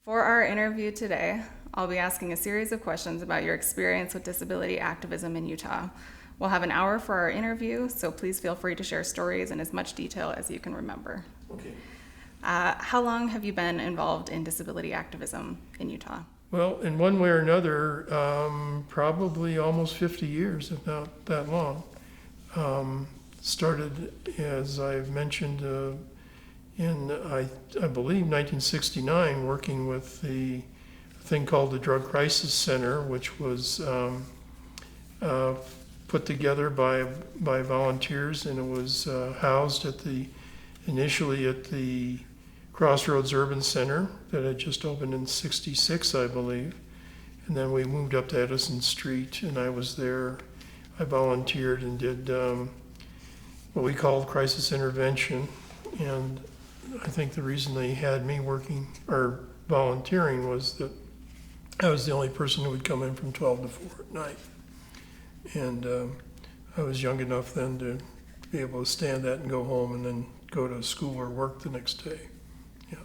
For our interview today, I'll be asking a series of questions about your experience with disability activism in Utah. We'll have an hour for our interview, so please feel free to share stories in as much detail as you can remember. Okay. How long have you been involved in disability activism in Utah? Well, in one way or another, probably almost 50 years, if not that long. Started, as I've mentioned, in, I believe, 1969, working with the thing called the Drug Crisis Center, which was put together by volunteers, and it was housed initially at the Crossroads Urban Center that had just opened in '66, I believe. And then we moved up to Edison Street, and I was there. I volunteered and did what we called crisis intervention. And I think the reason they had me working or volunteering was that I was the only person who would come in from 12 to 4 at night. And I was young enough then to be able to stand that and go home and then go to school or work the next day. Yeah.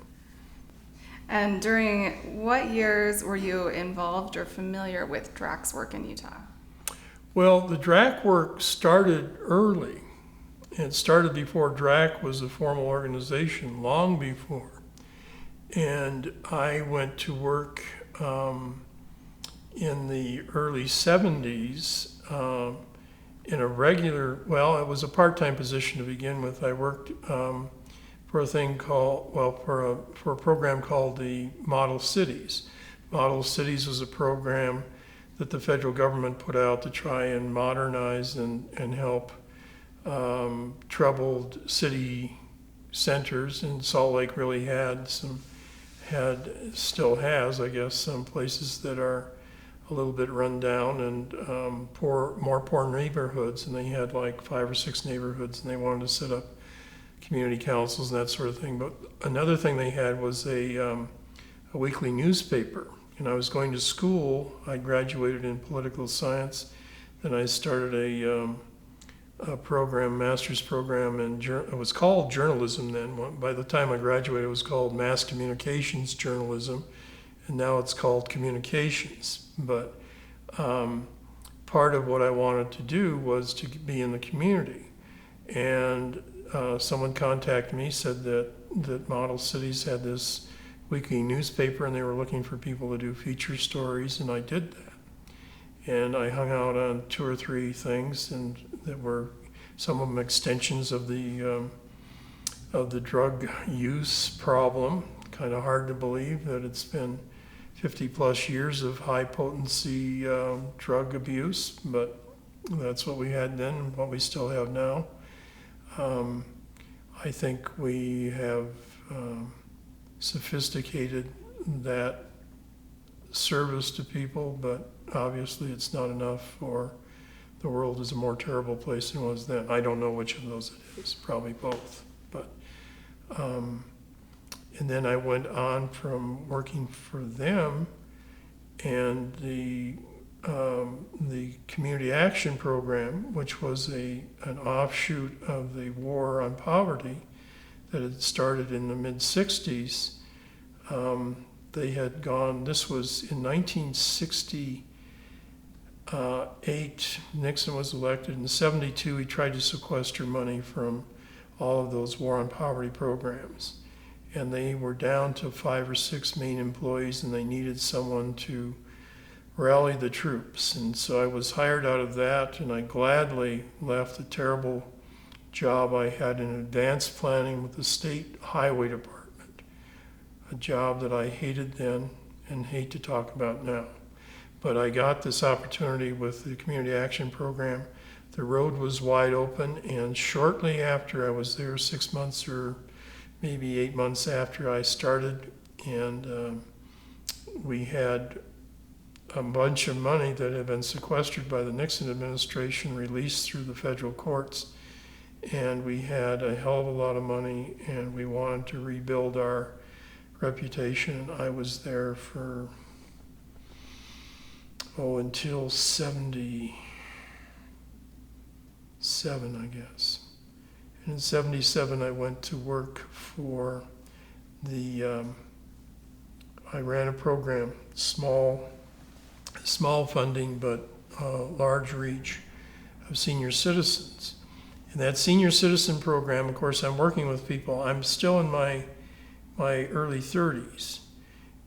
And during what years were you involved or familiar with DRAC's work in Utah? Well, the DRAC work started early. It started before DRAC was a formal organization, long before. And I went to work in the early 70s in a regular, well, it was a part-time position to begin with. I worked for a thing called, for a program called the Model Cities. Model Cities was a program that the federal government put out to try and modernize and help troubled city centers, and Salt Lake really still has, I guess, some places that are a little bit run down and more poor neighborhoods, and they had like 5 or 6 neighborhoods, and they wanted to set up community councils and that sort of thing. But another thing they had was a weekly newspaper, and I was going to school. I graduated in political science, then I started a master's program it was called journalism then. By the time I graduated, it was called mass communications journalism, and now it's called communications. But part of what I wanted to do was to be in the community. And someone contacted me, said that Model Cities had this weekly newspaper, and they were looking for people to do feature stories, and I did that. And I hung out on 2 or 3 things, and that were some of them extensions of the drug use problem. Kind of hard to believe that it's been 50 plus years of high potency drug abuse, but that's what we had then and what we still have now. I think we have sophisticated that service to people, but obviously it's not enough, or the world is a more terrible place than it was then. I don't know which of those it is, probably both. But and then I went on from working for them and the Community Action Program, which was an offshoot of the War on Poverty that had started in the mid-'60s. They had gone, this was in 1968, Nixon was elected. In '72, he tried to sequester money from all of those War on Poverty programs. And they were down to 5 or 6 main employees, and they needed someone to rally the troops. And so I was hired out of that, and I gladly left the terrible job I had in advanced planning with the state highway department, a job that I hated then and hate to talk about now. But I got this opportunity with the Community Action Program. The road was wide open, and shortly after I was there, 6 months or maybe 8 months after I started, and we had a bunch of money that had been sequestered by the Nixon administration released through the federal courts, and we had a hell of a lot of money, and we wanted to rebuild our reputation. I was there for until '77, I guess. And in '77, I went to work for the I ran a program, small funding, but large reach of senior citizens. And that senior citizen program, of course, I'm working with people. I'm still in my early 30s.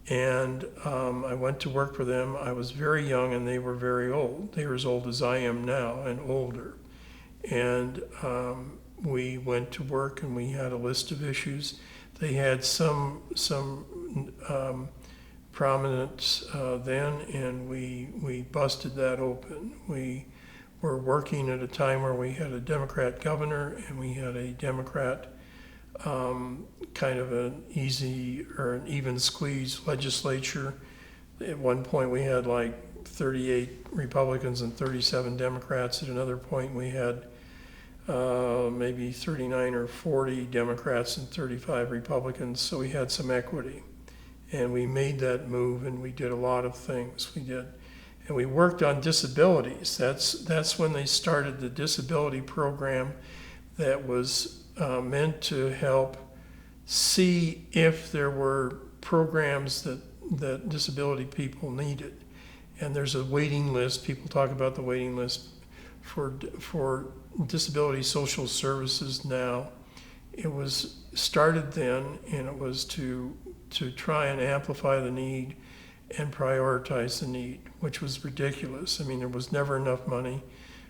And I went to work for them. I was very young and they were very old. They were as old as I am now and older. And we went to work and we had a list of issues. They had some prominence then, and we busted that open. We were working at a time where we had a Democrat governor and we had a Democrat kind of an easy or an even squeeze legislature. At one point we had like 38 Republicans and 37 Democrats. At another point we had maybe 39 or 40 Democrats and 35 Republicans. So we had some equity. And we made that move and we did a lot of things. We did. And we worked on disabilities. That's when they started the disability program that was meant to help see if there were programs that disability people needed. And there's a waiting list. People talk about the waiting list for disability social services now. It was started then, and it was to try and amplify the need and prioritize the need, which was ridiculous. I mean, there was never enough money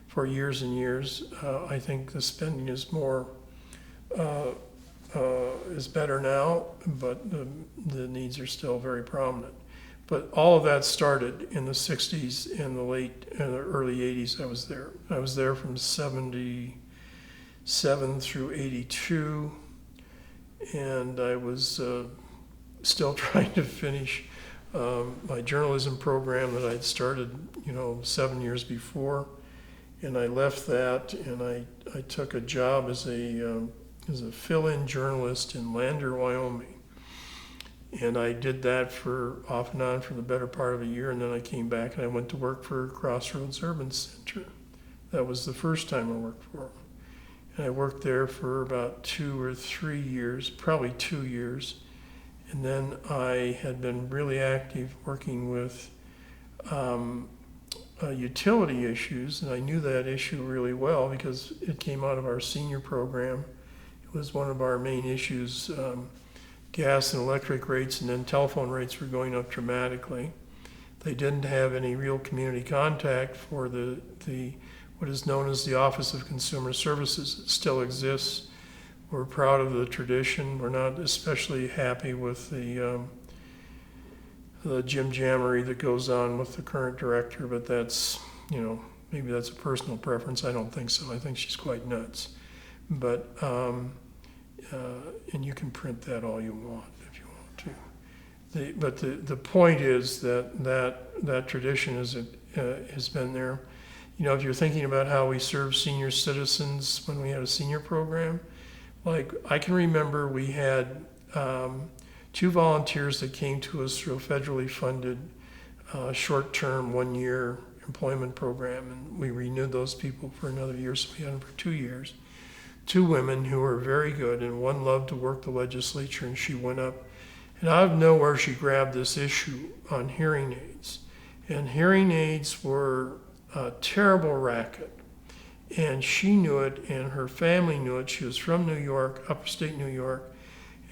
for years and years. I think the spending is is better now, but the needs are still very prominent. But all of that started in the 60s and the early 80s. I was there. I was there from 77 through 82, and I was still trying to finish my journalism program that I'd started, 7 years before. And I left that, and I took a job as a fill-in journalist in Lander, Wyoming. And I did that for off and on for the better part of a year, and then I came back and I went to work for Crossroads Urban Center. That was the first time I worked for them. And I worked there for about 2 or 3 years, probably 2 years. And then I had been really active working with utility issues, and I knew that issue really well because it came out of our senior program. It was one of our main issues. Gas and electric rates and then telephone rates were going up dramatically. They didn't have any real community contact for the what is known as the Office of Consumer Services. It still exists. We're proud of the tradition. We're not especially happy with the Jim Jammery that goes on with the current director, but that's, maybe that's a personal preference. I don't think so. I think she's quite nuts. But and you can print that all you want if you want to. But the point is that tradition has been there. If you're thinking about how we serve senior citizens when we had a senior program, like I can remember we had 2 volunteers that came to us through a federally funded short-term 1-year employment program, and we renewed those people for another year, so we had them for 2 years. 2 women who were very good, and one loved to work the legislature, and she went up. And out of nowhere, she grabbed this issue on hearing aids. And hearing aids were a terrible racket. And she knew it, and her family knew it. She was from New York, upstate New York,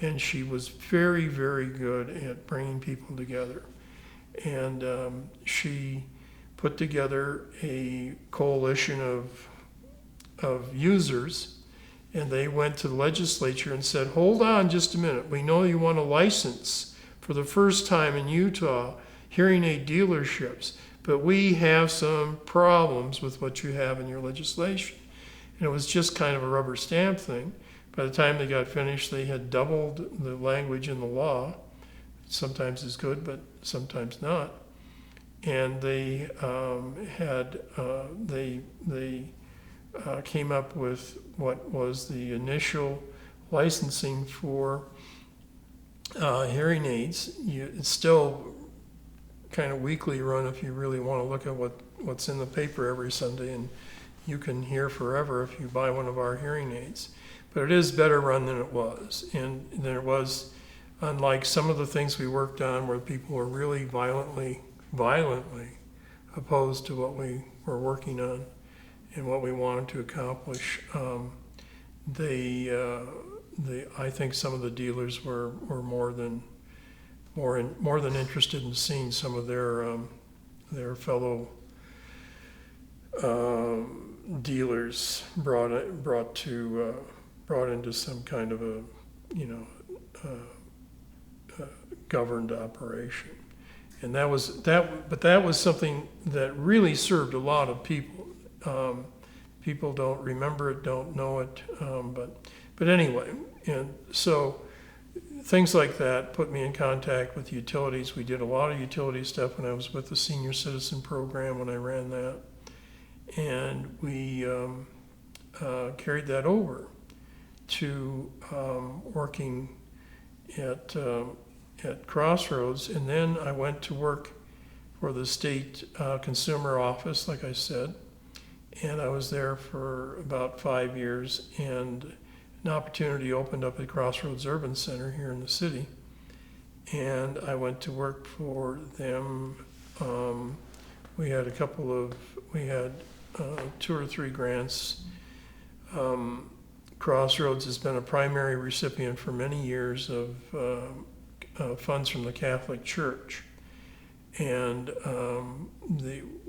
and she was very, very good at bringing people together. And she put together a coalition of users. And they went to the legislature and said, hold on just a minute. We know you want a license for the first time in Utah, hearing aid dealerships, but we have some problems with what you have in your legislation. And it was just kind of a rubber stamp thing. By the time they got finished, they had doubled the language in the law. Sometimes it's good, but sometimes not. And they came up with what was the initial licensing for hearing aids. It's still kind of weekly run if you really want to look at what's in the paper every Sunday, and you can hear forever if you buy one of our hearing aids. But it is better run than it was, and than it was unlike some of the things we worked on where people were really violently opposed to what we were working on and what we wanted to accomplish. I think some of the dealers were more than interested in seeing some of their fellow dealers brought into some kind of a governed operation, and that was something that really served a lot of people. People don't remember it, don't know it, but anyway, and so things like that put me in contact with utilities. We did a lot of utility stuff when I was with the senior citizen program when I ran that, and we carried that over to working at Crossroads, and then I went to work for the state consumer office, like I said, and I was there for about 5 years, and an opportunity opened up at Crossroads Urban Center here in the city, and I went to work for them. We had 2 or 3 grants. Crossroads has been a primary recipient for many years of funds from the Catholic Church, and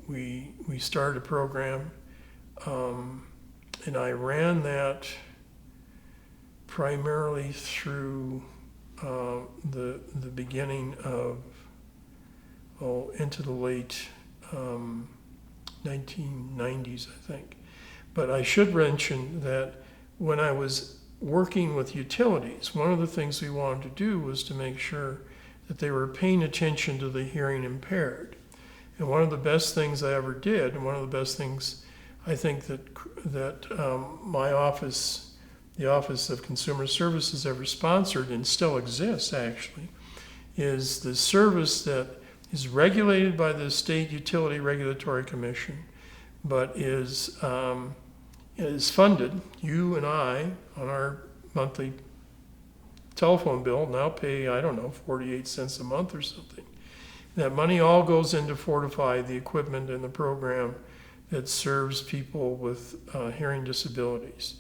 we started a program, and I ran that primarily through the beginning of into the late 1990s, I think. But I should mention that when I was working with utilities, one of the things we wanted to do was to make sure that they were paying attention to the hearing impaired. And one of the best things I ever did, and one of the best things I think that my office, the Office of Consumer Services, ever sponsored, and still exists actually, is the service that is regulated by the State Utility Regulatory Commission, but is funded. You and I, on our monthly telephone bill, now pay, 48 cents a month or something. That money all goes in to fortify the equipment and the program that serves people with hearing disabilities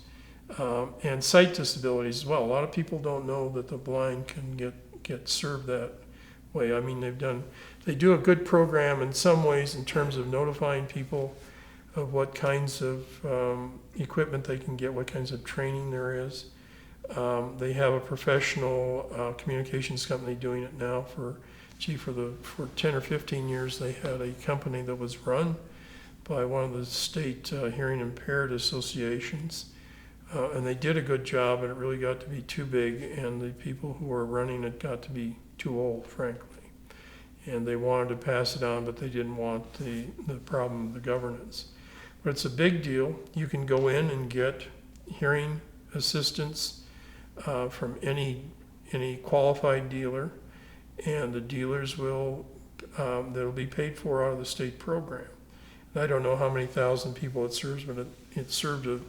and sight disabilities as well. A lot of people don't know that the blind can get served that way. I mean, they do a good program in some ways in terms of notifying people of what kinds of equipment they can get, what kinds of training there is. They have a professional communications company doing it now. For 10 or 15 years, they had a company that was run by one of the state hearing impaired associations. And they did a good job, and it really got to be too big, and the people who were running it got to be too old, frankly. And they wanted to pass it on, but they didn't want the problem of the governance. But it's a big deal. You can go in and get hearing assistance from any qualified dealer, and the dealers that'll be paid for out of the state program. And I don't know how many thousand people it serves, but it served a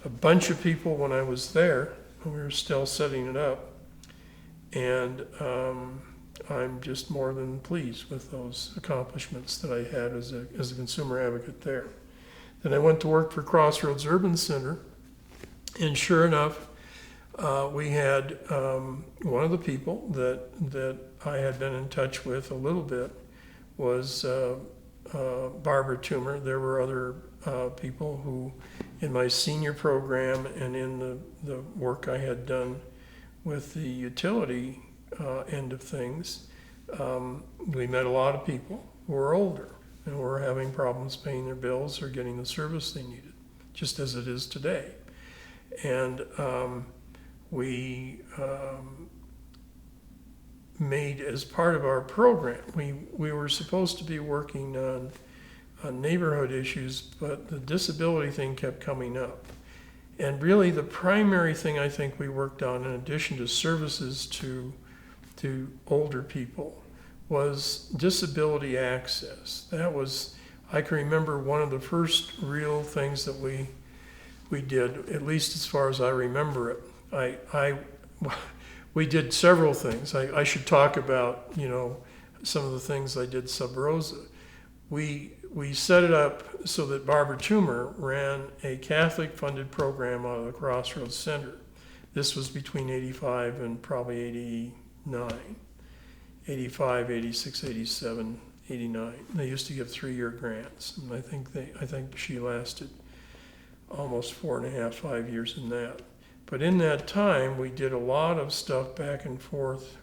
bunch of people when I was there, when we were still setting it up. And I'm just more than pleased with those accomplishments that I had as a consumer advocate there. Then I went to work for Crossroads Urban Center, and sure enough, we had one of the people that I had been in touch with a little bit was Barbara Toomer. There were other people who, in my senior program and in the work I had done with the utility end of things, we met a lot of people who were older and were having problems paying their bills or getting the service they needed, just as it is today. And we made, as part of our program, we were supposed to be working on neighborhood issues, but the disability thing kept coming up. And really the primary thing I think we worked on, in addition to services to older people, was disability access. That was, I can remember one of the first real things that we did, at least as far as I remember it. we did several things. I should talk about, some of the things I did sub rosa. We set it up so that Barbara Toomer ran a Catholic-funded program out of the Crossroads Center. This was between 85 and probably 89, 85, 86, 87, 89. They used to give 3-year grants, and I think she lasted almost 4.5, 5 years in that. But in that time, we did a lot of stuff back and forth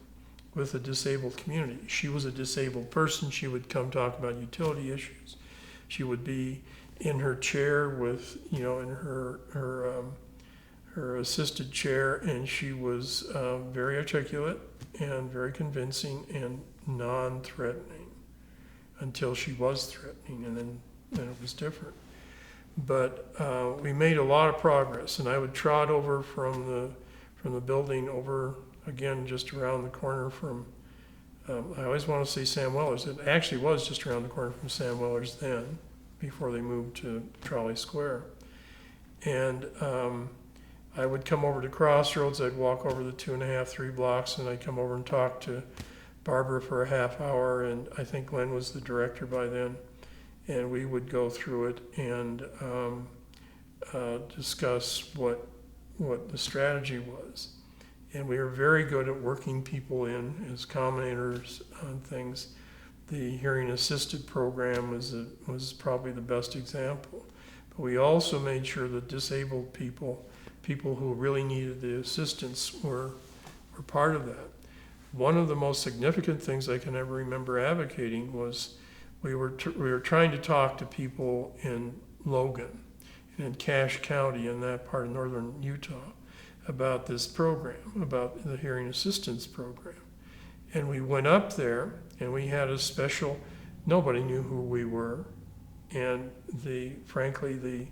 with the disabled community. She was a disabled person. She would come talk about utility issues. She would be in her chair with, in her assisted chair, and she was very articulate and very convincing and non-threatening until she was threatening, and then it was different. But we made a lot of progress, and I would trot over from the building over, again, just around the corner from, I always want to say Sam Weller's. It actually was just around the corner from Sam Weller's then, before they moved to Trolley Square. And I would come over to Crossroads. I'd walk over the 2.5, 3 blocks, and I'd come over and talk to Barbara for a half hour, and I think Glenn was the director by then. And we would go through it and discuss what the strategy was. And we were very good at working people in as commentators on things. The hearing assisted program was probably the best example. But we also made sure that disabled people who really needed the assistance were part of that. One of the most significant things I can ever remember advocating was we were trying to talk to people in Logan and in Cache County in that part of northern Utah about this program, about the hearing assistance program. And we went up there and we had a special, nobody knew who we were. And frankly, the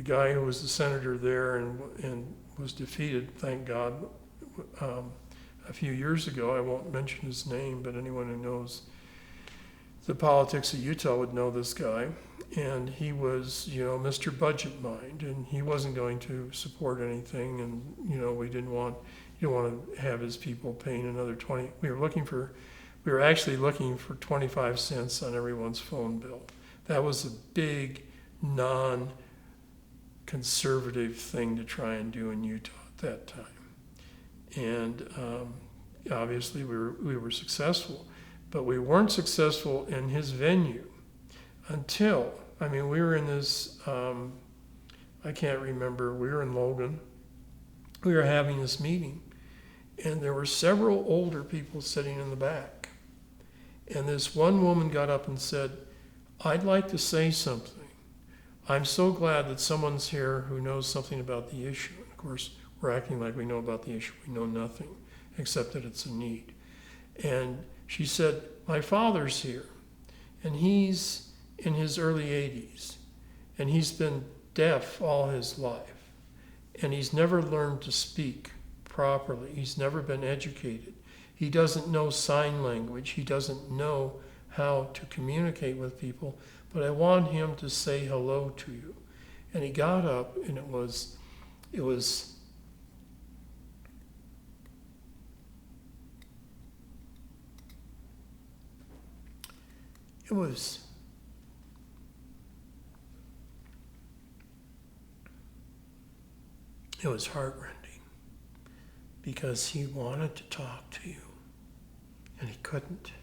guy who was the senator there and was defeated, thank God, a few years ago, I won't mention his name, but anyone who knows the politics of Utah would know this guy, and he was, Mr. Budget Mind, and he wasn't going to support anything, and we didn't want to have his people paying another 20. We were actually looking for 25 cents on everyone's phone bill. That was a big non-conservative thing to try and do in Utah at that time, and obviously we were successful. But we weren't successful in his venue until, we were in this, I can't remember, we were in Logan. We were having this meeting, and there were several older people sitting in the back. And this one woman got up and said, "I'd like to say something. I'm so glad that someone's here who knows something about the issue." And of course, we're acting like we know about the issue. We know nothing, except that it's a need. And she said, "My father's here, and he's in his early 80s, and he's been deaf all his life, and he's never learned to speak properly. He's never been educated. He doesn't know sign language. He doesn't know how to communicate with people, but I want him to say hello to you." And he got up, and it was heart-rending, because he wanted to talk to you, and he couldn't.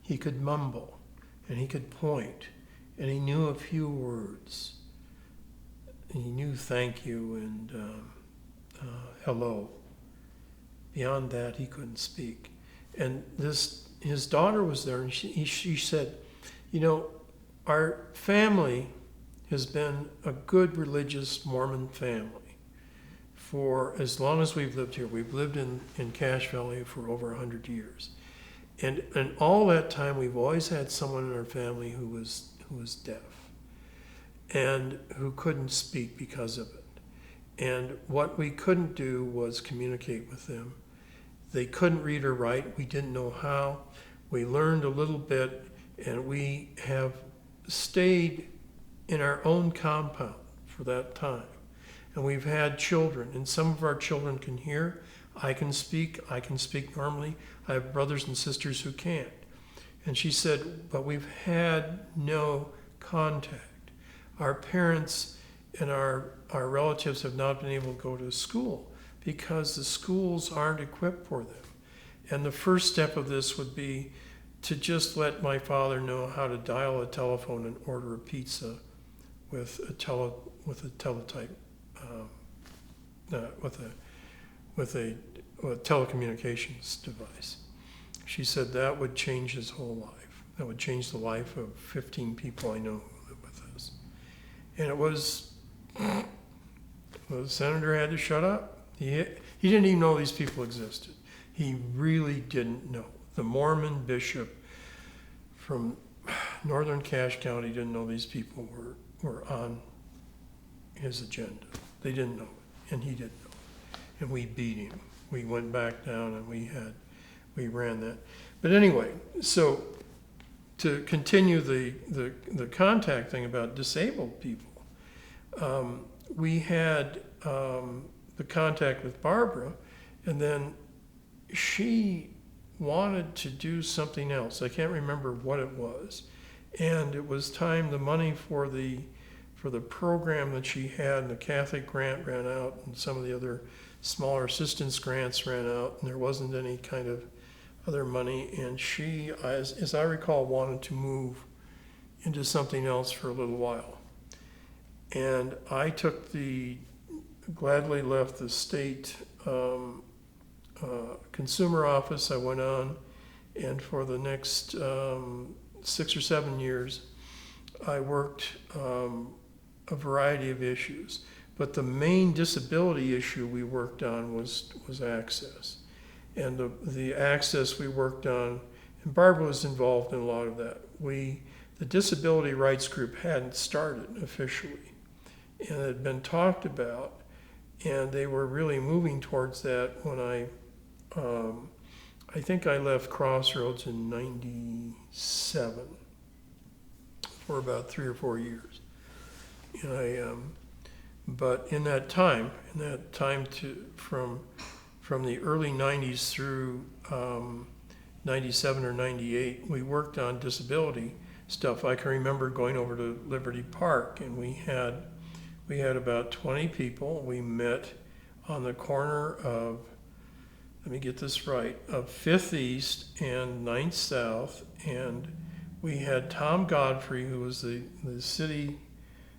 He could mumble, and he could point, and he knew a few words. He knew thank you and hello. Beyond that, he couldn't speak. And his daughter was there, and she said, our family has been a good religious Mormon family for as long as we've lived here. We've lived in Cache Valley for over 100 years. And all that time, we've always had someone in our family who was deaf and who couldn't speak because of it. And what we couldn't do was communicate with them. They couldn't read or write. We didn't know how. We learned a little bit, and we have stayed in our own compound for that time. And we've had children, and some of our children can hear. I can speak normally. I have brothers and sisters who can't. And she said, but we've had no contact. Our parents and our relatives have not been able to go to school because the schools aren't equipped for them. And the first step of this would be to just let my father know how to dial a telephone and order a pizza with a teletype, with a telecommunications device. She said that would change his whole life. That would change the life of 15 people I know who live with us. And it was, the senator had to shut up. He didn't even know these people existed. He really didn't know. The Mormon bishop from northern Cache County didn't know these people were on his agenda. They didn't know it, and he didn't know it. And we beat him. We went back down and we ran that. But anyway, so to continue the contact thing about disabled people, we had the contact with Barbara, and then she wanted to do something else. I can't remember what it was. And it was time, the money for the program that she had, and the Catholic grant ran out, and some of the other smaller assistance grants ran out, and there wasn't any kind of other money. And she, as I recall, wanted to move into something else for a little while. And I gladly left the state consumer office. I went on, and for the next 6 or 7 years, I worked a variety of issues. But the main disability issue we worked on was access. And the access we worked on, and Barbara was involved in a lot of that. The disability rights group hadn't started officially, and it had been talked about, and they were really moving towards that when I think I left Crossroads in '97 for about 3 or 4 years. And but in that time from the early 90s through 97 or 98, we worked on disability stuff. I can remember going over to Liberty Park, and we had about 20 people. We met on the corner of, let me get this right, of 5th East and 9th South, and we had Tom Godfrey, who was the city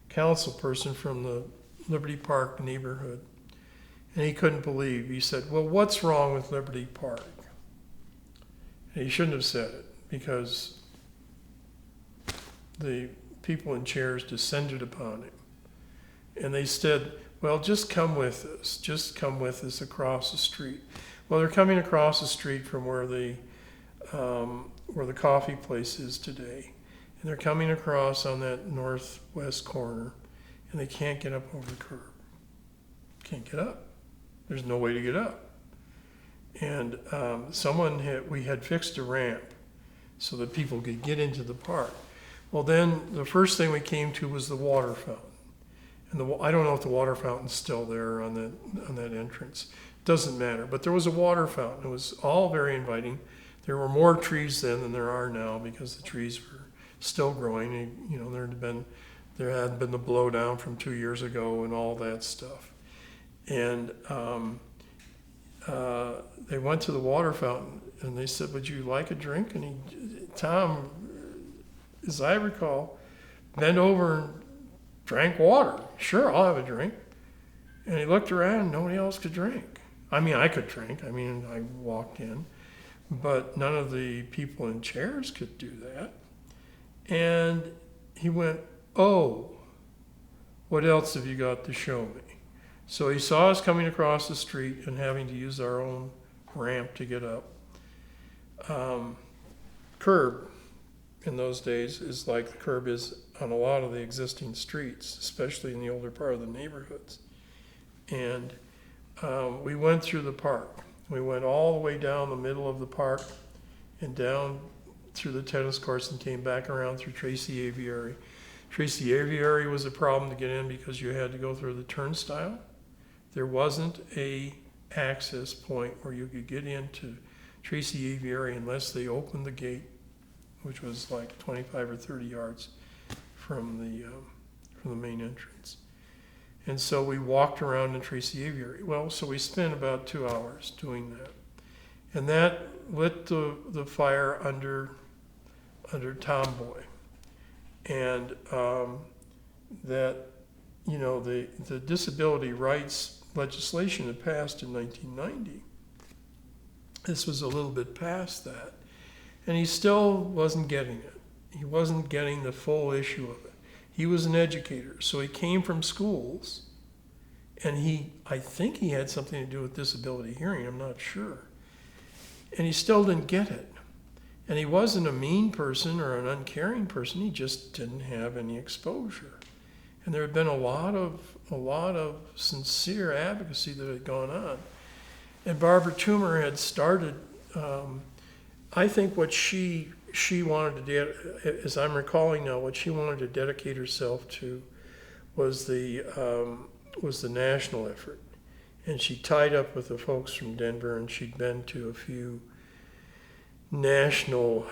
council person from the Liberty Park neighborhood. And he couldn't believe. He said, well, what's wrong with Liberty Park? And he shouldn't have said it, because the people in chairs descended upon him. And they said, well, just come with us. Just come with us across the street. Well, they're coming across the street from where the coffee place is today. And they're coming across on that northwest corner, and they can't get up over the curb. Can't get up. There's no way to get up. And we had fixed a ramp so that people could get into the park. Well, then the first thing we came to was the water fountain. And I don't know if the water fountain's still there on that entrance. Doesn't matter. But there was a water fountain. It was all very inviting. There were more trees then than there are now, because the trees were still growing. And, there had been the blowdown from 2 years ago and all that stuff. And they went to the water fountain, and they said, would you like a drink? And Tom, as I recall, bent over and drank water. Sure, I'll have a drink. And he looked around, and nobody else could drink. I mean, I could drink. I walked in. But none of the people in chairs could do that. And he went, oh, what else have you got to show me? So he saw us coming across the street and having to use our own ramp to get up. Curb in those days is like the curb is on a lot of the existing streets, especially in the older part of the neighborhoods. And we went through the park. We went all the way down the middle of the park and down through the tennis courts and came back around through Tracy Aviary. Tracy Aviary was a problem to get in because you had to go through the turnstile. There wasn't a access point where you could get into Tracy Aviary unless they opened the gate, which was like 25 or 30 yards from the main entrance. And so we walked around in Tracy Aviary. Well, so we spent about 2 hours doing that. And that lit the fire under Tomboy. And that, you know, the disability rights legislation had passed in 1990. This was a little bit past that. And he still wasn't getting it. He wasn't getting the full issue of it. He was an educator, so he came from schools, and I think he had something to do with disability hearing, I'm not sure. And he still didn't get it. And he wasn't a mean person or an uncaring person, he just didn't have any exposure. And there had been a lot of sincere advocacy that had gone on. And Barbara Toomer had started, I think what she wanted to, as I'm recalling now, what she wanted to dedicate herself to was the national effort. And she tied up with the folks from Denver, and she'd been to a few national,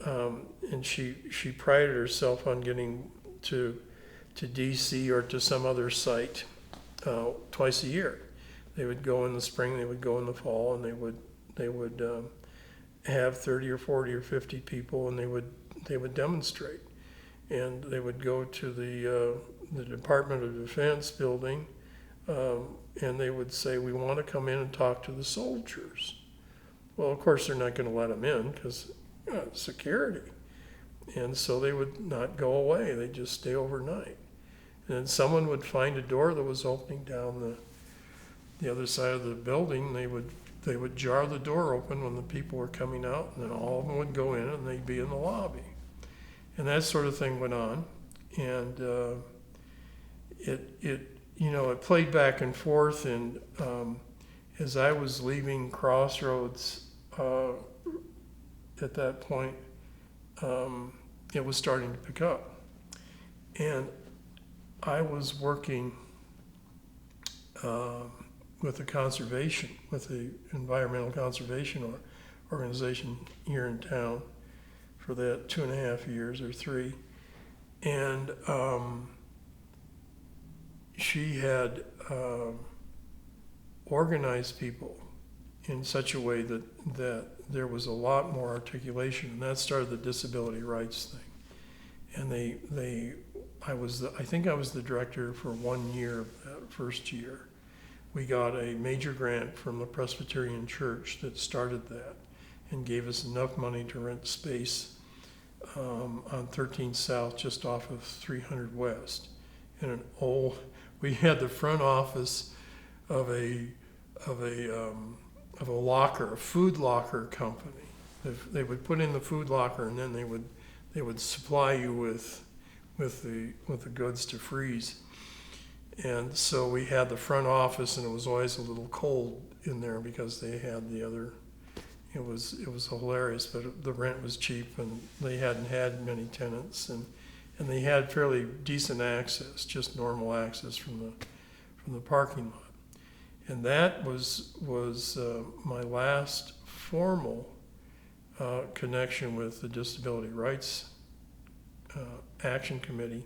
and she prided herself on getting to DC or to some other site twice a year. They would go in the spring, they would go in the fall, and they would have 30 or 40 or 50 people, and they would demonstrate. And they would go to the Department of Defense building, and they would say, we want to come in and talk to the soldiers. Well, of course, they're not going to let them in because security. And so they would not go away. They'd just stay overnight. And then someone would find a door that was opening down the other side of the building. They would jar the door open when the people were coming out, and then all of them would go in, and they'd be in the lobby. And that sort of thing went on. And it played back and forth. And as I was leaving Crossroads at that point, it was starting to pick up. And I was working with the environmental conservation organization here in town for that 2.5 years or 3. And she had organized people in such a way that there was a lot more articulation, and that started the disability rights thing. And I think I was the director for 1 year of that first year. We got a major grant from the Presbyterian Church that started that and gave us enough money to rent space on 13 South, just off of 300 West. And we had the front office of a locker, a food locker company. They would put in the food locker, and then they would supply you with the goods to freeze. And so we had the front office, and it was always a little cold in there because they had the other. It was hilarious, but the rent was cheap, and they hadn't had many tenants, and they had fairly decent access, just normal access from the parking lot. And that was my last formal connection with the Disability Rights Action Committee.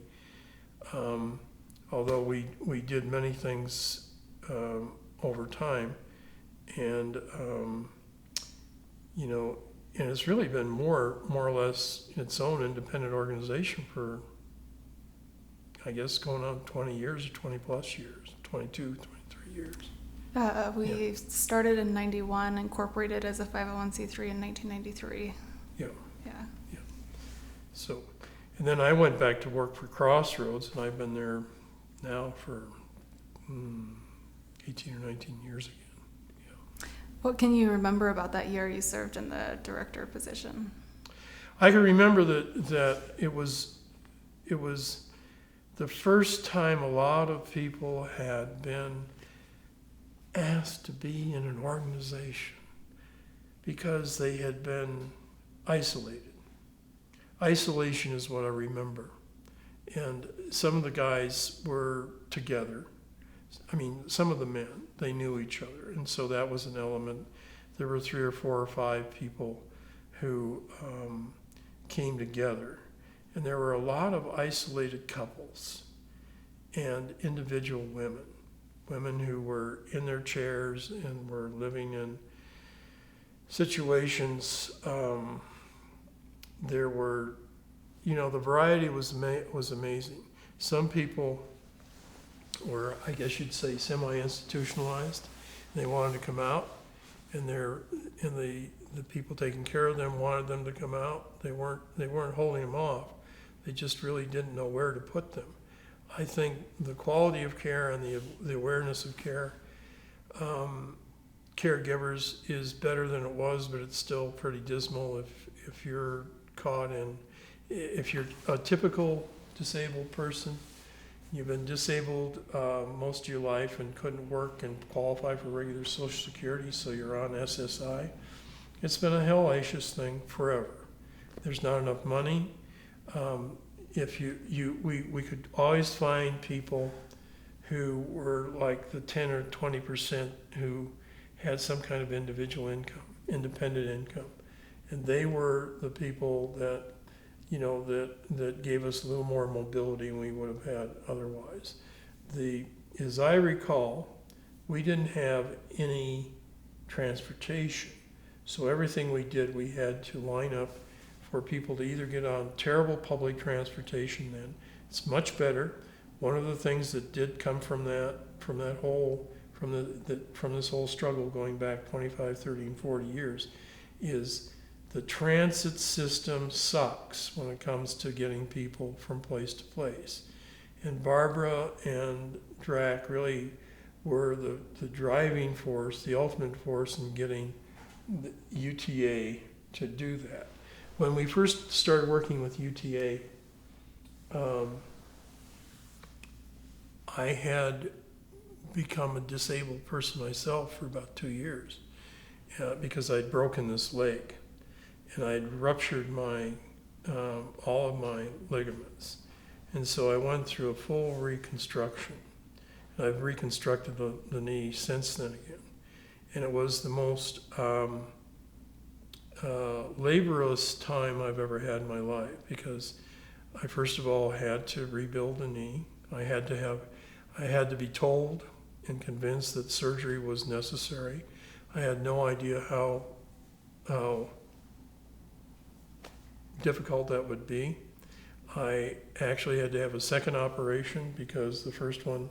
Although we did many things over time, and and it's really been more or less its own independent organization for, I guess, going on 20 years or 20 plus years, 22, 23 years. We started in 91, incorporated as a 501c3 in 1993. Yeah. Yeah. So, and then I went back to work for Crossroads, and I've been there now for 18 or 19 years again. Yeah. What can you remember about that year you served in the director position? I can remember that it was the first time a lot of people had been asked to be in an organization because they had been isolated. Isolation is what I remember. And some of the guys were together. I mean, some of the men, they knew each other, and so that was an element. There were 3 or 4 or 5 people who came together, and there were a lot of isolated couples and individual women who were in their chairs and were living in situations. There were, the variety was amazing. Some people were, I guess you'd say, semi-institutionalized. They wanted to come out, and the people taking care of them wanted them to come out. They weren't holding them off. They just really didn't know where to put them. I think the quality of care and the awareness of care, caregivers is better than it was, but it's still pretty dismal if you're caught in, if you're a typical disabled person, you've been disabled most of your life and couldn't work and qualify for regular Social Security, so you're on SSI. It's been a hellacious thing forever. There's not enough money. We could always find people who were like the 10 or 20% who had some kind of individual income, independent income. And they were the people that, that gave us a little more mobility than we would have had otherwise. As I recall, we didn't have any transportation. So everything we did, we had to line up for people to either get on terrible public transportation then. It's much better. One of the things that did come from this whole struggle going back 25, 30, and 40 years is the transit system sucks when it comes to getting people from place to place. And Barbara and Drac really were the driving force, the ultimate force in getting the UTA to do that. When we first started working with UTA, I had become a disabled person myself for about 2 years because I'd broken this leg and I'd ruptured all of my ligaments. And so I went through a full reconstruction. And I've reconstructed the knee since then again. And it was the most laborious time I've ever had in my life because I first of all had to rebuild the knee. I had to be told and convinced that surgery was necessary. I had no idea how difficult that would be. I actually had to have a second operation because the first one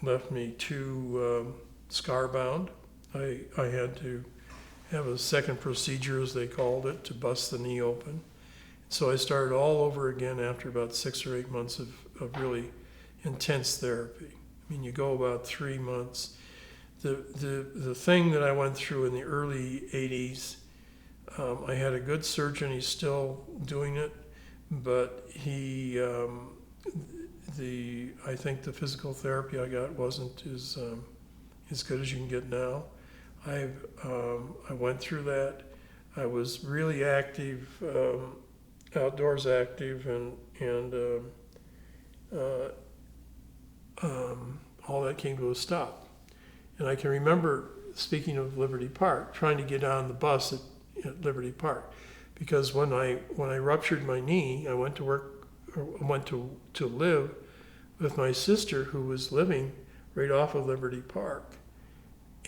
left me too scar-bound. I had to have a second procedure, as they called it, to bust the knee open. So I started all over again after about 6 or 8 months of really intense therapy. I mean, you go about 3 months. The thing that I went through in the early 80s, I had a good surgeon. He's still doing it, but I think the physical therapy I got wasn't as good as you can get now. I went through that. I was really active, outdoors active, and all that came to a stop. And I can remember, speaking of Liberty Park, trying to get on the bus at Liberty Park, because when I ruptured my knee, I went to live with my sister, who was living right off of Liberty Park,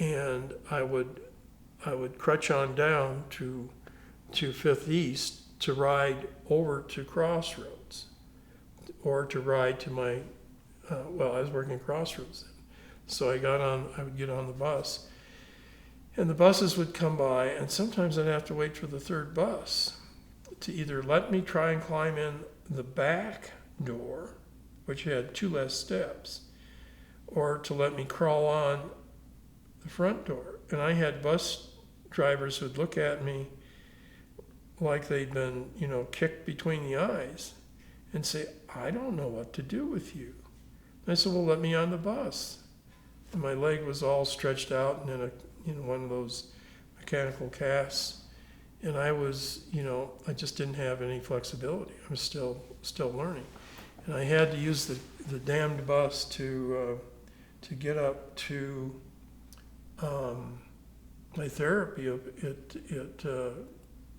and I would crutch on down to Fifth East to ride over to Crossroads, or to ride to my I was working at Crossroads then. So I would get on the bus, and the buses would come by, and sometimes I'd have to wait for the third bus to either let me try and climb in the back door, which had 2 less steps, or to let me crawl on the front door. And I had bus drivers who'd look at me like they'd been, kicked between the eyes and say, "I don't know what to do with you." And I said, "Well, let me on the bus." And my leg was all stretched out and in one of those mechanical casts. And I was, I just didn't have any flexibility. I was still learning. And I had to use the damned bus to to get up to my therapy at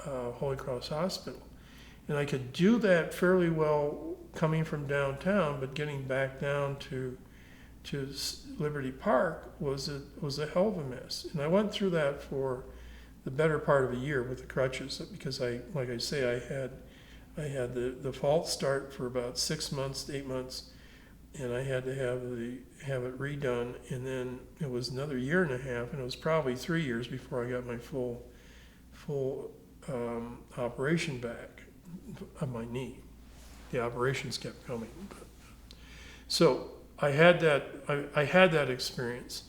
Holy Cross Hospital. And I could do that fairly well coming from downtown, but getting back down to Liberty Park was a hell of a mess. And I went through that for the better part of a year with the crutches, because like I say, I had the false start for about 6 months to 8 months, and I had to have it redone, and then it was another year and a half, and it was probably 3 years before I got my full operation back on my knee. The operations kept coming. So I had that experience.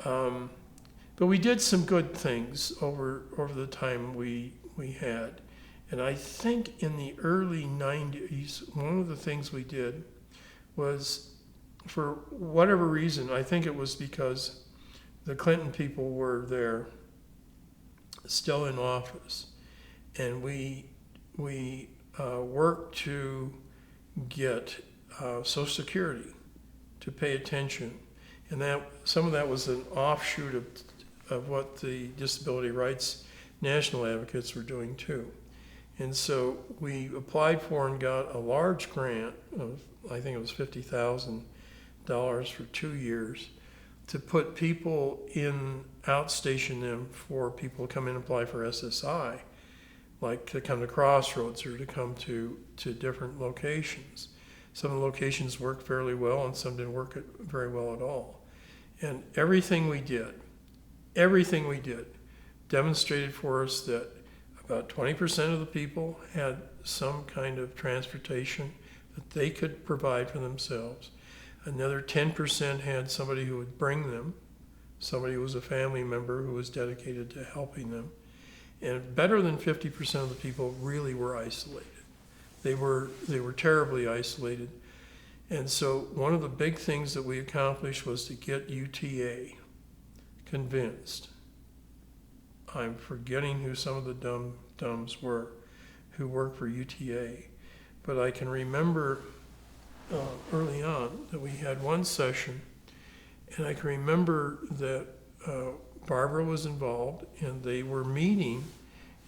But we did some good things over the time we had. And I think in the early 90s, one of the things we did was, for whatever reason, I think it was because the Clinton people were there, still in office, and we worked to get Social Security to pay attention. And that some of that was an offshoot of what the disability rights national advocates were doing too. And so we applied for and got a large grant of, I think it was $50,000 for 2 years, to put people outstation them for people to come in and apply for SSI, like to come to Crossroads or to come to different locations. Some of the locations worked fairly well and some didn't work very well at all. And everything we did demonstrated for us that about 20% of the people had some kind of transportation that they could provide for themselves. Another 10% had somebody who would bring them, somebody who was a family member who was dedicated to helping them. And better than 50% of the people really were isolated. They were terribly isolated. And so one of the big things that we accomplished was to get UTA convinced. I'm forgetting who some of the dums were who worked for UTA. But I can remember early on that we had one session, and I can remember that Barbara was involved, and they were meeting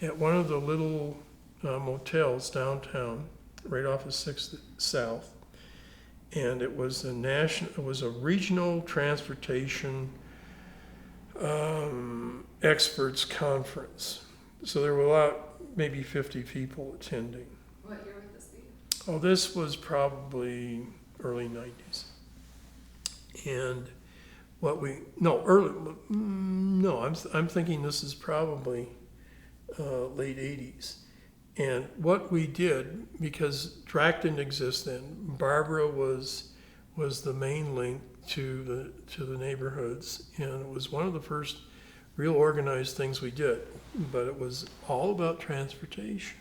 at one of the little motels downtown, right off of 6th South. And it was a regional transportation experts conference. So there were maybe 50 people attending. What year would this be? Oh, this was probably early 90s. And I'm thinking this is probably late 80s. And what we did, because DRAC didn't exist then, Barbara was the main link to the neighborhoods, and it was one of the first real organized things we did. But it was all about transportation,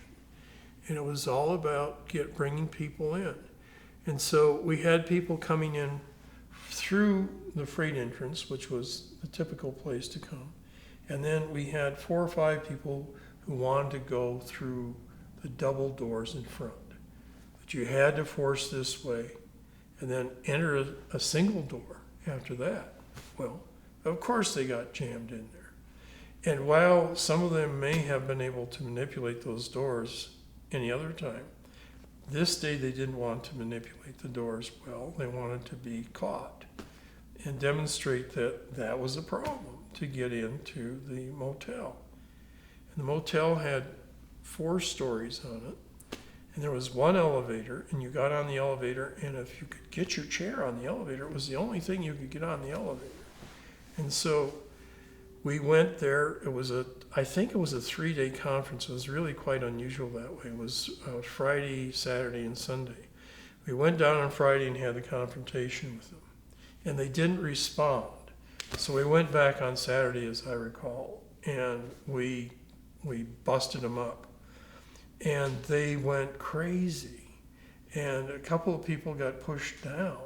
and it was all about bringing people in. And so we had people coming in through the freight entrance, which was the typical place to come, and then we had 4 or 5 people who wanted to go through the double doors in front, that you had to force this way and then enter a single door after that. Well, of course they got jammed in there. And while some of them may have been able to manipulate those doors any other time, this day they didn't want to manipulate the doors well. They wanted to be caught and demonstrate that that was a problem to get into the motel. And the motel had 4 stories on it, and there was one elevator, and you got on the elevator, and if you could get your chair on the elevator, it was the only thing you could get on the elevator. And so we went there. I think it was a 3-day conference. It was really quite unusual that way. It was Friday, Saturday, and Sunday. We went down on Friday and had the confrontation with them, and they didn't respond. So we went back on Saturday, as I recall, and we busted them up. And they went crazy. And a couple of people got pushed down.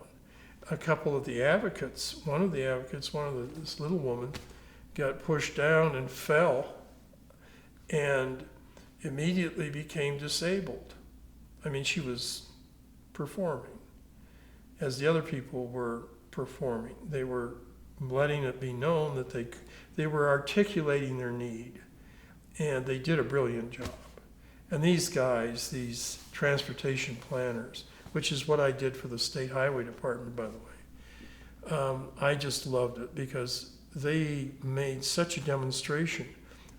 A couple of the advocates, this little woman, got pushed down and fell and immediately became disabled. I mean, she was performing as the other people were performing. They were letting it be known that they were articulating their need, and they did a brilliant job. And these guys, these transportation planners, which is what I did for the State Highway Department, by the way, I just loved it because they made such a demonstration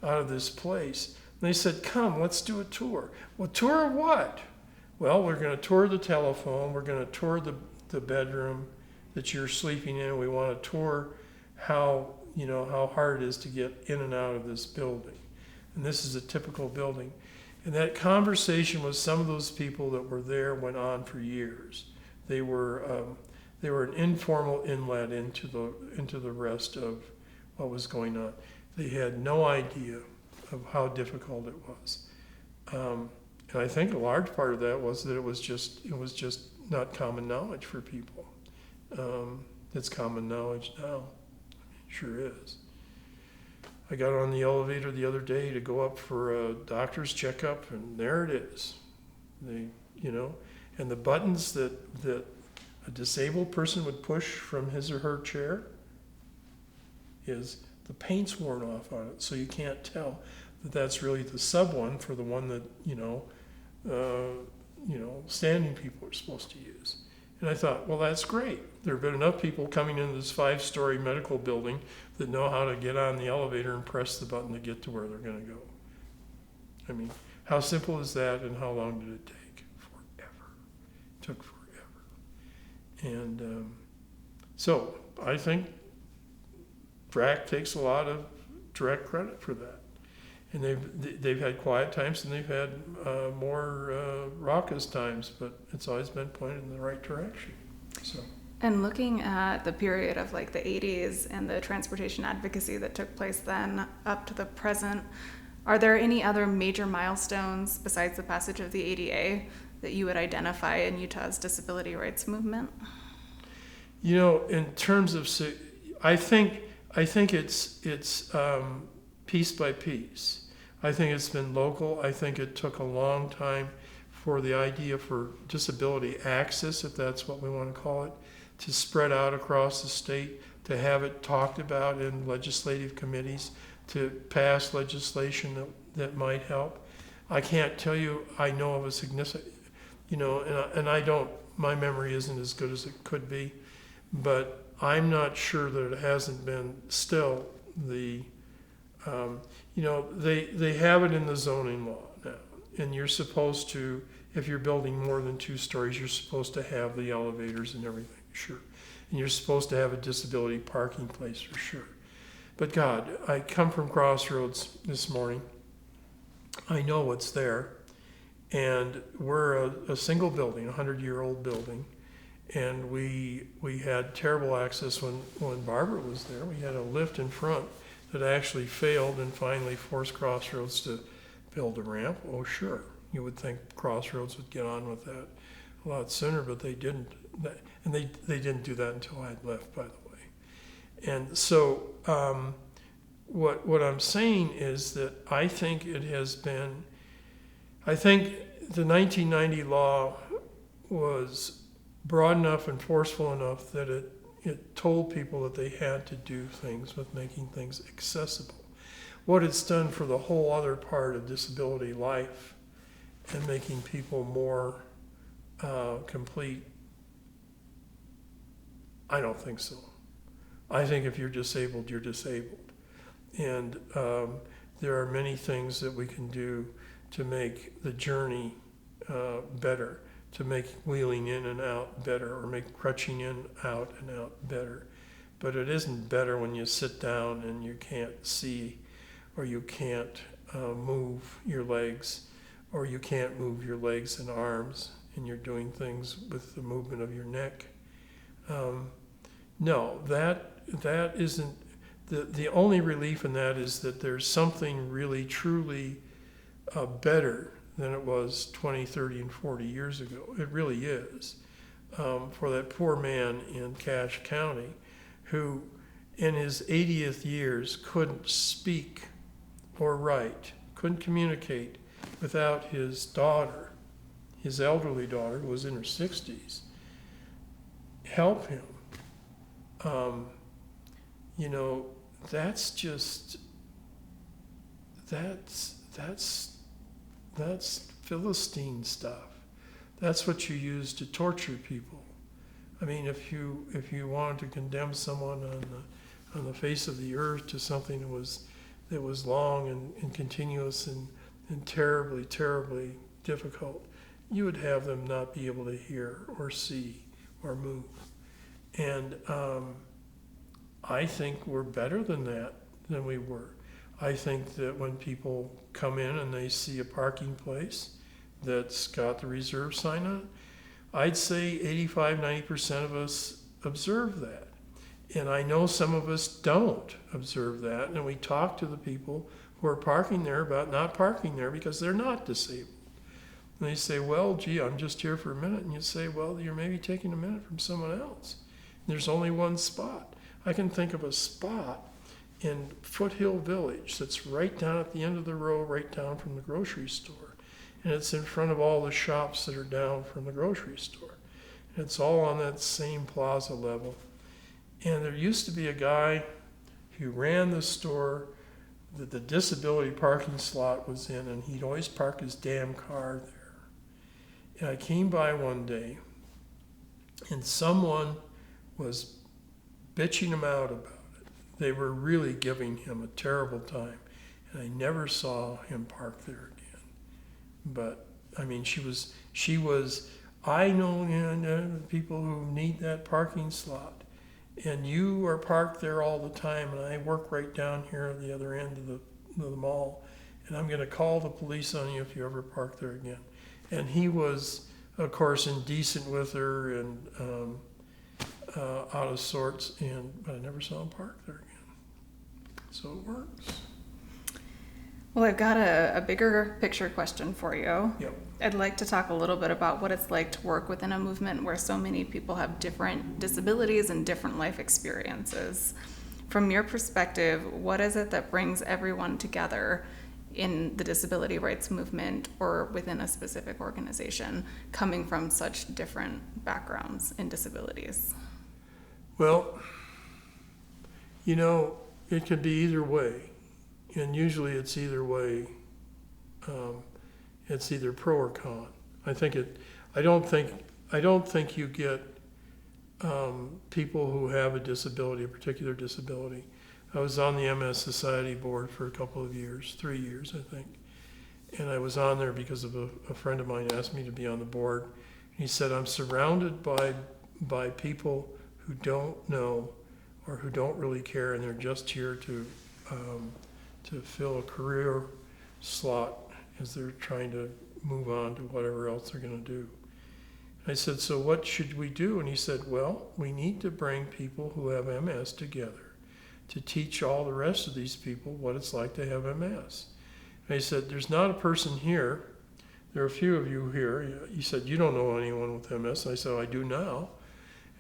out of this place. They said, come, let's do a tour. Well, tour of what? Well, we're going to tour the telephone. We're going to tour the bedroom that you're sleeping in. We want to tour how hard it is to get in and out of this building. And this is a typical building. And that conversation with some of those people that were there went on for years. They were an informal inlet into the rest of what was going on. They had no idea of how difficult it was. And I think a large part of that was that it was just not common knowledge for people. It's common knowledge now. It sure is. I got on the elevator the other day to go up for a doctor's checkup, and there it is. And the buttons that a disabled person would push from his or her chair, is the paint's worn off on it, so you can't tell that that's really the sub one for the one that standing people are supposed to use. And I thought, well, that's great. There have been enough people coming into this 5-story medical building that know how to get on the elevator and press the button to get to where they're going to go. I mean, how simple is that, and how long did it take? Forever. It took forever. And so I think DRAC takes a lot of direct credit for that. And they've had quiet times, and they've had more raucous times, but it's always been pointed in the right direction. So. And looking at the period of like the 80s and the transportation advocacy that took place then up to the present, are there any other major milestones besides the passage of the ADA that you would identify in Utah's disability rights movement? In terms of, I think it's piece by piece. I think it's been local. I think it took a long time for the idea for disability access, if that's what we want to call it, to spread out across the state, to have it talked about in legislative committees, to pass legislation that might help. I can't tell you I know of a significant, and I don't, my memory isn't as good as it could be, but I'm not sure that it hasn't been still the, they have it in the zoning law now, and you're supposed to, if you're building more than 2 stories, you're supposed to have the elevators and everything, sure. And you're supposed to have a disability parking place for sure. But God, I come from Crossroads this morning. I know what's there. And we're a single building, a 100-year-old building. And we had terrible access when Barbara was there. We had a lift in front that actually failed and finally forced Crossroads to build a ramp. Oh, sure. You would think Crossroads would get on with that a lot sooner, but they didn't. And they didn't do that until I had left, by the way. And so what I'm saying is that I think the 1990 law was broad enough and forceful enough that it told people that they had to do things with making things accessible. What it's done for the whole other part of disability life and making people more complete, I don't think so. I think if you're disabled, you're disabled. And there are many things that we can do to make the journey better, to make wheeling in and out better, or make crutching in, out, and out better. But it isn't better when you sit down and you can't see, or you can't move your legs, or you can't move your legs and arms, and you're doing things with the movement of your neck. No, that isn't, the only relief in that is that there's something really, truly better than it was 20, 30, and 40 years ago. It really is. For that poor man in Cache County who in his 80th years couldn't speak or write, couldn't communicate without his daughter, his elderly daughter who was in her 60s, help him um, you know, that's just, that's Philistine stuff. That's what you use to torture people. I mean, if you wanted to condemn someone on the face of the earth to something that was long and continuous and terribly, terribly difficult, you would have them not be able to hear or see or move. And I think we're better than we were. I think that when people come in and they see a parking place that's got the reserve sign on it, I'd say 85-90% of us observe that. And I know some of us don't observe that, and we talk to the people who are parking there about not parking there because they're not disabled. And they say, well, gee, I'm just here for a minute. And you say, well, you're maybe taking a minute from someone else. And there's only one spot. I can think of a spot in Foothill Village that's right down at the end of the row, right down from the grocery store. And it's in front of all the shops that are down from the grocery store. And it's all on that same plaza level. And there used to be a guy who ran the store that the disability parking slot was in, and he'd always park his damn car there. And I came by one day, and someone was bitching him out about it. They were really giving him a terrible time, and I never saw him park there again. But I mean, she was. I know people who need that parking slot, and you are parked there all the time, and I work right down here at the other end of the mall, and I'm going to call the police on you if you ever park there again. And he was, of course, indecent with her and out of sorts, but I never saw him park there again. So it works. Well, I've got a bigger picture question for you. Yep. I'd like to talk a little bit about what it's like to work within a movement where so many people have different disabilities and different life experiences. From your perspective, what is it that brings everyone together in the disability rights movement or within a specific organization coming from such different backgrounds in disabilities? Well, you know, it can be either way. And usually it's either way. It's either pro or con. I don't think you get people who have a disability, a particular disability. I was on the MS Society board for a couple of years, 3 years, I think. And I was on there because of a friend of mine asked me to be on the board. And he said, I'm surrounded by people who don't know or who don't really care, and they're just here to fill a career slot as they're trying to move on to whatever else they're going to do. I said, so what should we do? And he said, well, we need to bring people who have MS together to teach all the rest of these people what it's like to have MS. And he said, there's not a person here. There are a few of you here. He said, you don't know anyone with MS. And I said, I do now.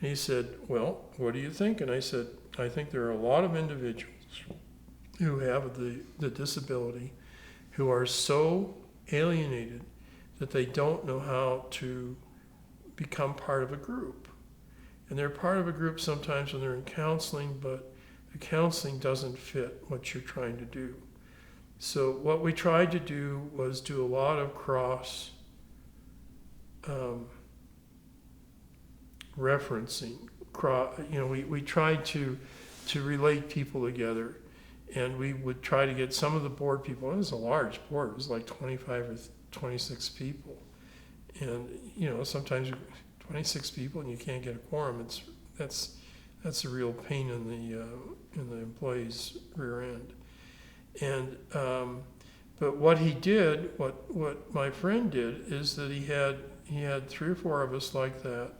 And he said, well, what do you think? And I said, I think there are a lot of individuals who have the disability who are so alienated that they don't know how to become part of a group. And they're part of a group sometimes when they're in counseling, but the counseling doesn't fit what you're trying to do. So what we tried to do was do a lot of cross referencing. We tried to relate people together, and we would try to get some of the board people. It was a large board. It was like 25 or 26 people. And, sometimes 26 people and you can't get a quorum. That's a real pain in the employee's rear end. And but what he did, what my friend did, is that he had 3 or 4 of us like that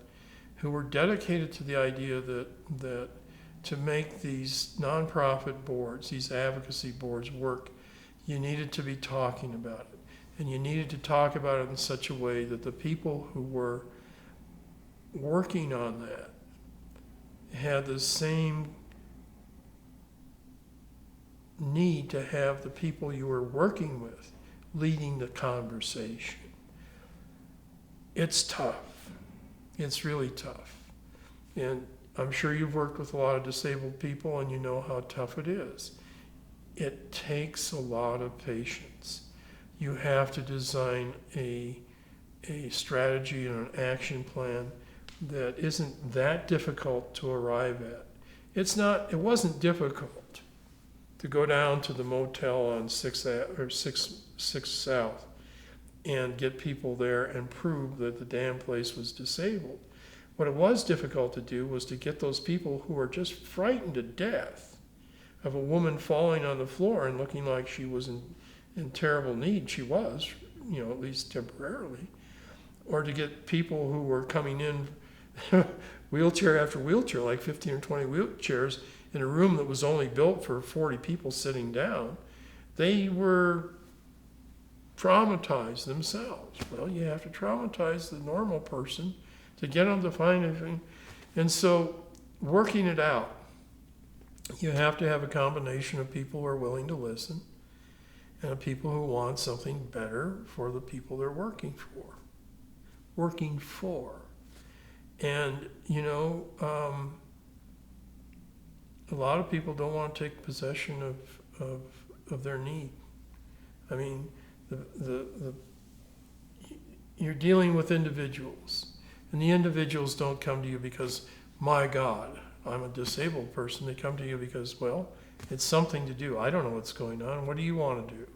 who were dedicated to the idea that to make these nonprofit boards, these advocacy boards work, you needed to be talking about it. And you needed to talk about it in such a way that the people who were working on that had the same need to have the people you were working with leading the conversation. It's tough. It's really tough. And I'm sure you've worked with a lot of disabled people and you know how tough it is. It takes a lot of patience. You have to design a strategy and an action plan that isn't that difficult to arrive at. It wasn't difficult to go down to the motel on 6 South and get people there and prove that the damn place was disabled. What it was difficult to do was to get those people who were just frightened to death of a woman falling on the floor and looking like she was in terrible need. She was, at least temporarily. Or to get people who were coming in wheelchair after wheelchair, like 15 or 20 wheelchairs, in a room that was only built for 40 people sitting down. They were traumatized themselves. Well, you have to traumatize the normal person to get them to find anything. And so working it out, you have to have a combination of people who are willing to listen and of people who want something better for the people they're working for. And, a lot of people don't want to take possession of their need. I mean, you're dealing with individuals, and the individuals don't come to you because, my God, I'm a disabled person. They come to you because, well, it's something to do. I don't know what's going on. What do you want to do?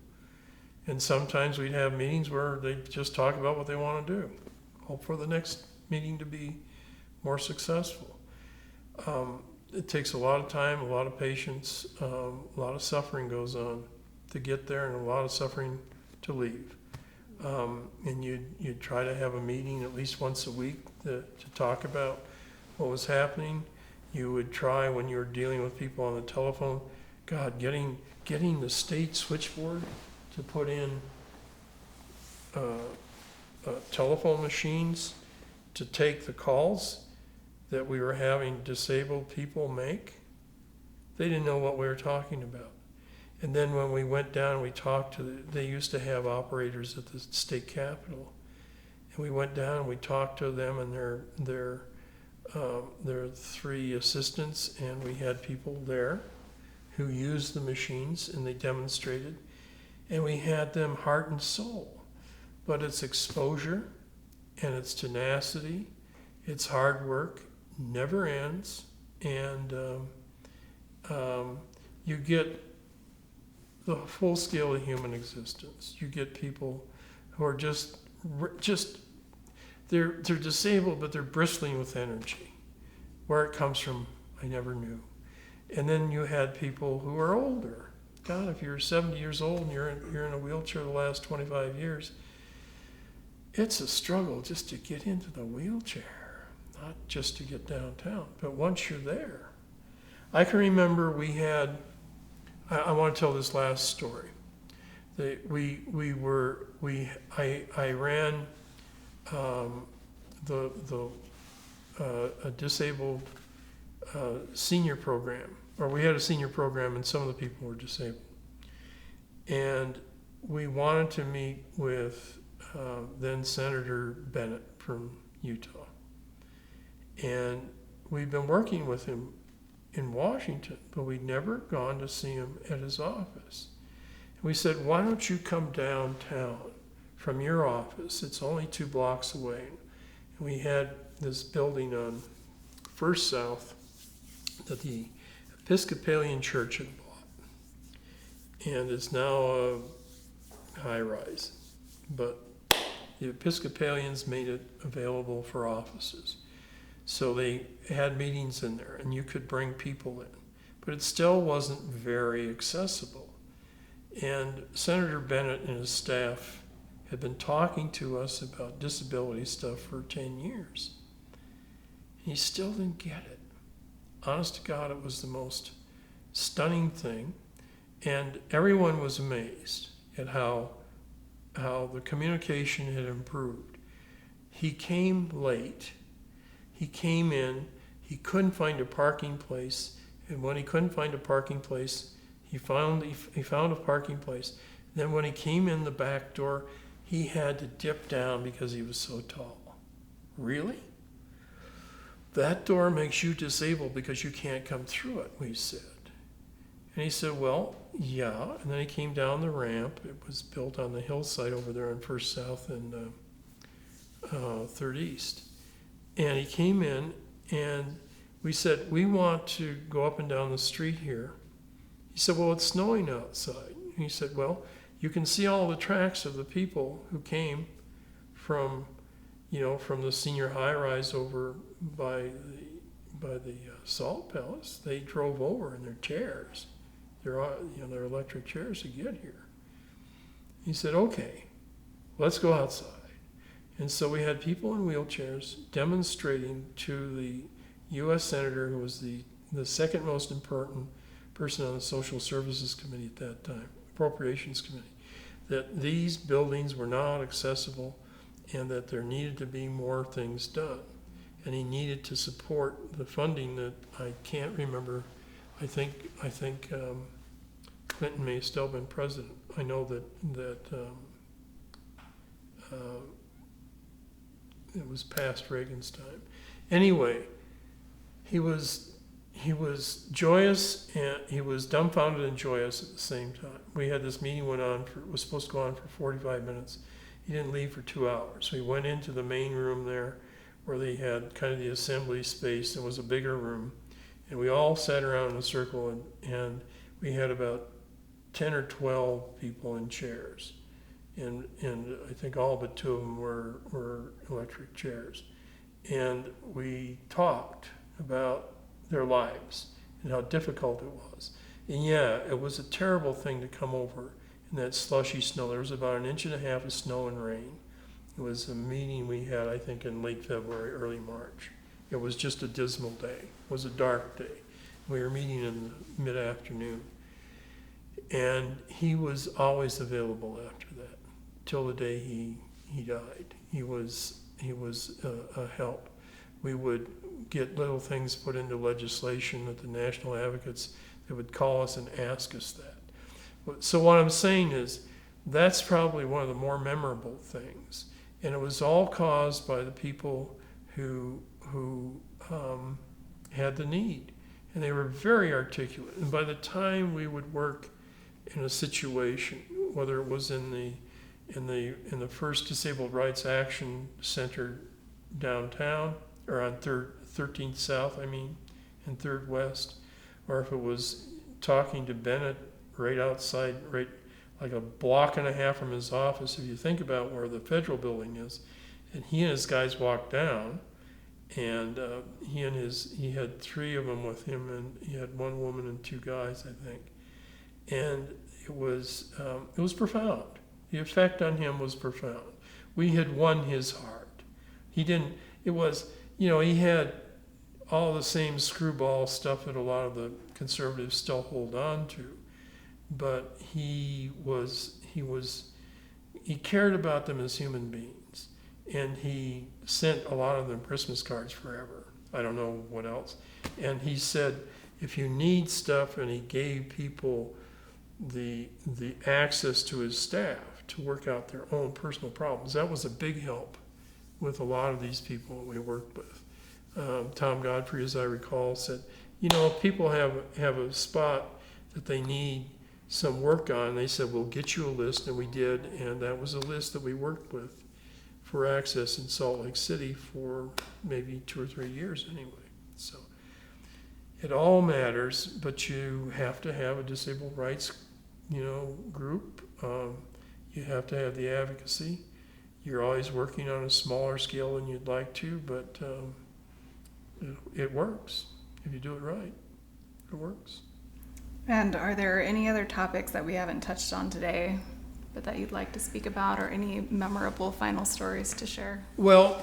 And sometimes we'd have meetings where they just talk about what they want to do. Hope for the next meeting to be more successful. It takes a lot of time, a lot of patience, a lot of suffering goes on to get there, and a lot of suffering to leave. And you'd try to have a meeting at least once a week to talk about what was happening. You would try, when you were dealing with people on the telephone, God, getting the state switchboard to put in telephone machines to take the calls that we were having disabled people make. They didn't know what we were talking about. And then when we went down, we talked to they used to have operators at the state capitol. And we went down and we talked to them and their 3 assistants, and we had people there who used the machines and they demonstrated. And we had them heart and soul. But it's exposure and it's tenacity, it's hard work, never ends, and you get the full scale of human existence. You get people who are just they're disabled, but they're bristling with energy. Where it comes from, I never knew. And then you had people who are older. God, if you're 70 years old and you're in a wheelchair the last 25 years, it's a struggle just to get into the wheelchair, not just to get downtown, but once you're there. I can remember we had, I want to tell this last story. I ran a disabled senior program, or we had a senior program and some of the people were disabled. And we wanted to meet with then Senator Bennett from Utah. And we'd been working with him in Washington, but we'd never gone to see him at his office. And we said, why don't you come downtown from your office? It's only 2 blocks away. And we had this building on First South that the Episcopalian Church had bought. And it's now a high-rise. But the Episcopalians made it available for offices. So they had meetings in there, and you could bring people in. But it still wasn't very accessible. And Senator Bennett and his staff had been talking to us about disability stuff for 10 years. And he still didn't get it. Honest to God, it was the most stunning thing. And everyone was amazed at how the communication had improved. He came late. He came in. He couldn't find a parking place. And when he couldn't find a parking place, he found a parking place. Then when he came in the back door, he had to dip down because he was so tall. Really? that door makes you disabled because you can't come through it, we said. And he said, well, yeah. And then he came down the ramp. It was built on the hillside over there on First South and Third East. And he came in, and we said, we want to go up and down the street here. He said, well, it's snowing outside. He said, well, you can see all the tracks of the people who came from, from the senior high-rise over by the Salt Palace. They drove over in their chairs. Their electric chairs to get here. He said, okay, let's go outside. And so we had people in wheelchairs demonstrating to the U.S. Senator, who was the second most important person on the Social Services Committee at that time, Appropriations Committee, that these buildings were not accessible and that there needed to be more things done. And he needed to support the funding that I can't remember. I think Clinton may have still been president. I know that it was past Reagan's time. Anyway, he was joyous, and he was dumbfounded and joyous at the same time. We had this meeting was supposed to go on for 45 minutes. He didn't leave for 2 hours. So he went into the main room there where they had kind of the assembly space. It was a bigger room. And we all sat around in a circle, and we had about 10 or 12 people in chairs. And I think all but 2 of them were electric chairs. And we talked about their lives and how difficult it was. And yeah, it was a terrible thing to come over in that slushy snow. There was about 1.5 inches of snow and rain. It was a meeting we had, I think, in late February, early March. It was just a dismal day. It was a dark day. We were meeting in the mid-afternoon. And he was always available after that, till the day he died. He was a help. We would get little things put into legislation at the National Advocates. They would call us and ask us that. So what I'm saying is, that's probably one of the more memorable things. And it was all caused by the people who had the need. And they were very articulate. And by the time we would work in a situation, whether it was in the first Disabled Rights Action Center downtown, or on 13th South, and 3rd West, or if it was talking to Bennett right outside, right like 1.5 blocks from his office, if you think about where the federal building is, and he and his guys walked down, and he had 3 of them with him, and he had 1 woman and 2 guys, I think, and it was profound. The effect on him was profound. We had won his heart. He didn't. It was, he had all the same screwball stuff that a lot of the conservatives still hold on to, but he cared about them as human beings, and he sent a lot of them Christmas cards forever. I don't know what else. And he said, if you need stuff, and he gave people the access to his staff to work out their own personal problems. That was a big help with a lot of these people that we worked with. Tom Godfrey, as I recall, said, if people have a spot that they need some work on, they said, we'll get you a list, and we did, and that was a list that we worked with for access in Salt Lake City for maybe 2 or 3 years anyway. So it all matters, but you have to have a disabled rights, group. You have to have the advocacy. You're always working on a smaller scale than you'd like to, but it works. If you do it right, it works. And are there any other topics that we haven't touched on today, but that you'd like to speak about, or any memorable final stories to share? Well,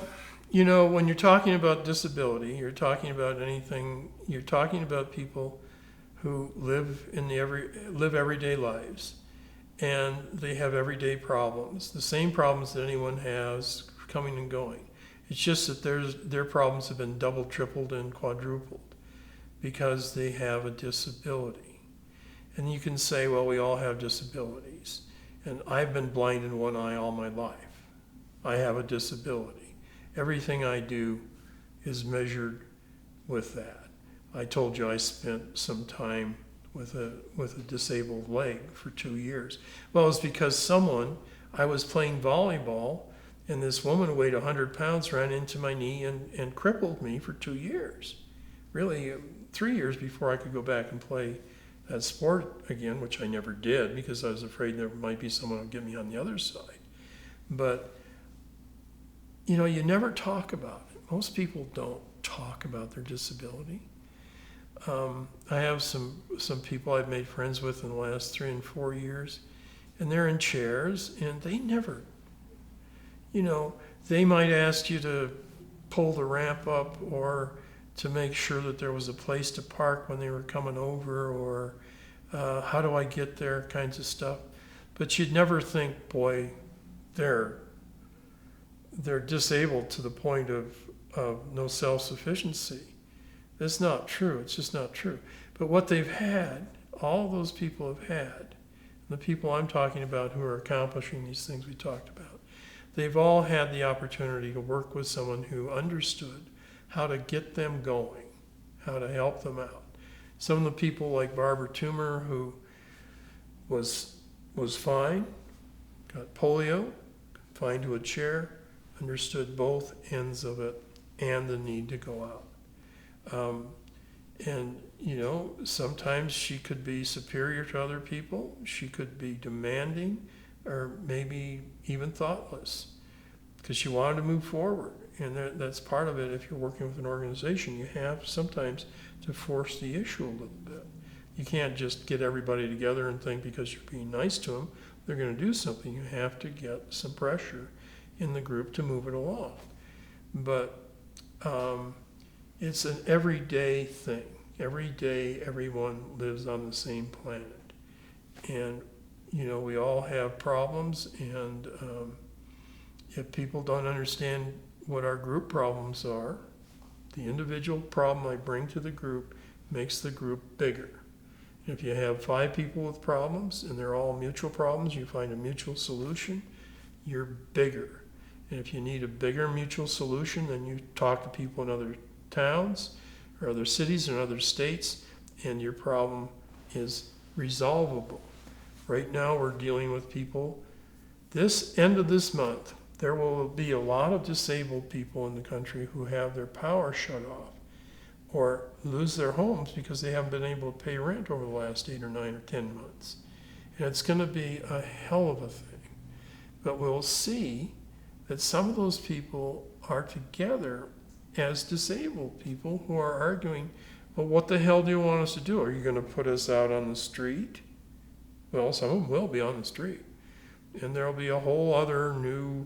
when you're talking about disability, you're talking about anything. You're talking about people who live everyday lives, and they have everyday problems, the same problems that anyone has coming and going. It's just that their problems have been doubled, tripled, and quadrupled because they have a disability. And you can say, well, we all have disabilities. And I've been blind in one eye all my life. I have a disability. Everything I do is measured with that. I told you I spent some time with a disabled leg for 2 years. Well, it was because I was playing volleyball, and this woman who weighed 100 pounds ran into my knee and crippled me for 2 years. Really, 3 years before I could go back and play that sport again, which I never did because I was afraid there might be someone who would get me on the other side. But, you never talk about it. Most people don't talk about their disability. I have some people I've made friends with in the last 3 and 4 years, and they're in chairs, and they never, they might ask you to pull the ramp up or to make sure that there was a place to park when they were coming over, or how do I get there, kinds of stuff. But you'd never think, boy, they're disabled to the point of no self-sufficiency. That's not true. It's just not true. But what they've had, all those people have had, the people I'm talking about who are accomplishing these things we talked about, they've all had the opportunity to work with someone who understood how to get them going, how to help them out. Some of the people like Barbara Toomer, who was fine, got polio, confined to a chair, understood both ends of it and the need to go out. And sometimes she could be superior to other people. She could be demanding or maybe even thoughtless because she wanted to move forward. And that's part of it. If you're working with an organization, you have sometimes to force the issue a little bit. You can't just get everybody together and think because you're being nice to them, they're going to do something. You have to get some pressure in the group to move it along. But it's an everyday thing. Every day, everyone lives on the same planet. And, we all have problems. And if people don't understand what our group problems are, the individual problem I bring to the group makes the group bigger. And if you have 5 people with problems and they're all mutual problems, you find a mutual solution, you're bigger. And if you need a bigger mutual solution, then you talk to people in other towns or other cities or other states, and your problem is resolvable. Right now we're dealing with people, this end of this month, there will be a lot of disabled people in the country who have their power shut off or lose their homes because they haven't been able to pay rent over the last 8 or 9 or 10 months. And it's going to be a hell of a thing. But we'll see that some of those people are together as disabled people who are arguing, well, what the hell do you want us to do? Are you going to put us out on the street? Well, some of them will be on the street. And there'll be a whole other new,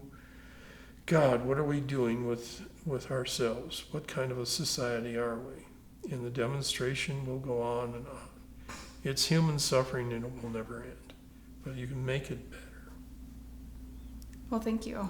God, what are we doing with ourselves? What kind of a society are we? And the demonstration will go on and on. It's human suffering and it will never end. But you can make it better. Well, thank you.